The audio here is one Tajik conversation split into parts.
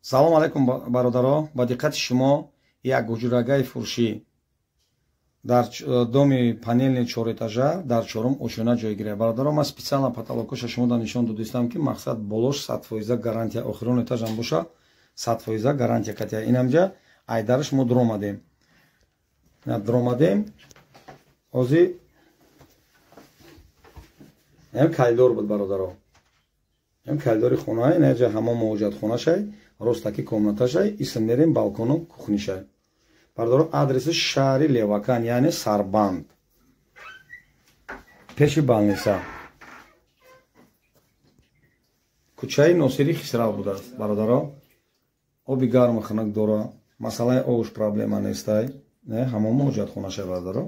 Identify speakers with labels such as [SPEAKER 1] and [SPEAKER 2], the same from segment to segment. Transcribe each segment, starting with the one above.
[SPEAKER 1] салом алайкум бародаро, ба диққати шумо як ҳуҷрагаи фуршӣ дар доми панелни чорэтажа дар чорум ошёна ҷойгирад. Бародаро, ман специална потолокоша шумода нишон додистам ки мақсад болош 100% гарантия охирон этажам боша 100% гарантия катия. Инамҷа айдараш мо дромадем. Ози ям калидор буд бародаро. ям калидори хона, инаҷа ҳамон муоҷатхонашай, ростаки комнаташай, исм мерем балкону кухнишай. Бародаро, адреси шаҳри Левакан, яъне Сарбанд. Пеши балниса. Кӯчаи Носири Хисрав будааст. Бародаро, оби гарму ханак дора. Масъалаи обуш проблема нестай. Не, ҳамон муоҷатхонашай бародаро.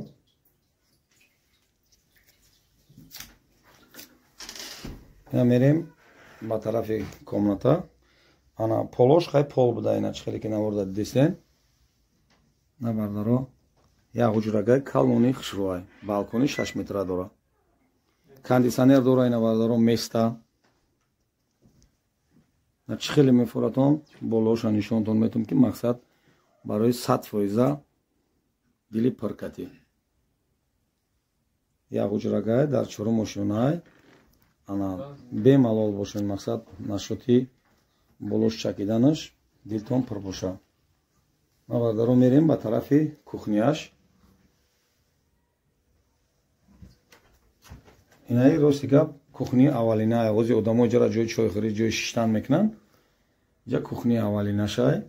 [SPEAKER 1] Я мерем ба тарафи комната. Ана полош хай пол буда, иначи хеле ки наворда дидистен. На бардаро як ҳуҷрагаи калони хушрӯай, балкони 6 метра дора. Кондисионер дора, ина бардаро места. На чи хеле мефуратон болоша нишонтон метум ки мақсад барои 100% дили паркати. Як ҳуҷрагай дар чорум ошёнай. Ана бемалол бошен, мақсад нашоти болош чакиданаш дилтон пур боша. Ма бардаро мерем ба тарафи кухняш. Инаи рости гап кухни аввалинае. Ози одамо ҷара ҷои чойхӯрӣ, ҷои шиштан мекунанд. Ҷа кухни аввалинашай.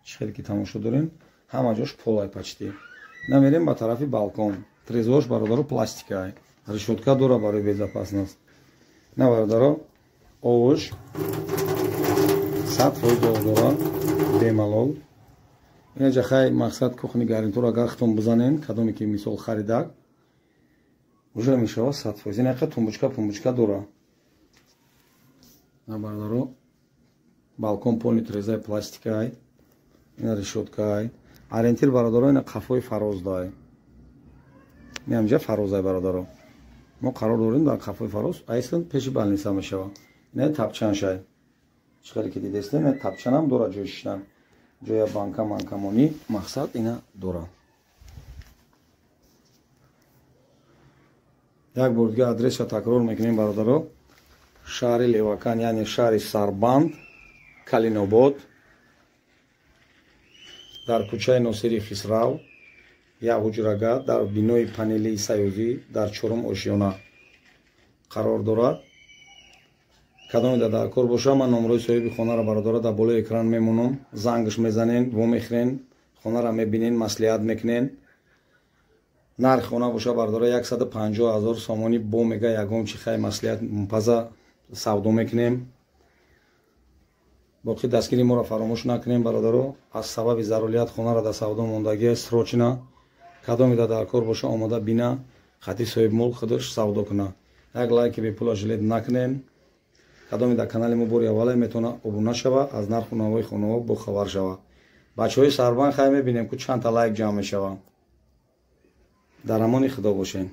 [SPEAKER 1] Чӣ хеле ки тамошо дорем, ҳама ҷош полай пачти. Намерем ба тарафи балкон. Трезорш бародаро пластикае. Решетка дора барои безопасност. На бародаро овуш 100% дора бемалол. Инаҷа хай мақсад кухни гарнитур агар хитон бизанен, кадоме ки мисол харидак уже мешава 100%. Инақа тумбучка дора. На бародаро балкон полни трезаи пластикай. Ина решеткай. Ориентир бародаро ина қафои фароз дай. Меамҷа фарозай бародаро. мо қарор дорем дар қафои фароз айсан пеши балниса мешава. Ина тапчаншай. Чӣ хеле ки дидестем, ина тапчанам дора, ҷои шиштан, ҷоя банкамонӣ, мақсад ина дора. Як бор дига адреса такрор мекунем бародаро. Шаҳри Левакан, яъне шаҳри Сарбанд, Калинобод, дар кӯчаи Носири Хисрав, як ҳуҷрага дар бинои панелии саёзӣ дар чорум ошёна қарор дорад. Кадомеда дар кор боша, ман номрои соҳиби хонара бародаро дар болои экран мемонам. Зангш мезанен, вомехӯрен, хонара мебинен, маслиҳат мекунен. нархи хона боша бародаро 150 000 сомонӣ бо мега ягон чи хай маслиҳат мупаза савдо мекунем. боқӣ дастгири моро фаромӯш накунем бародаро. аз сабаби зарурiyat хонара дар савдо мондагӣ срочна. Кадомеда дар кор боша омода бина, хати соҳибмол худаш савдо куна. Як лайки бепула жилет накунен. Кадомеда канали мо бори аввале метавона обуна шава, аз нарху навои хонаҳо бохабар шава. бачаҳои Сарбанд хай мебинем ку чанд та лайк ҷамъ мешава. дар амони худо бошен.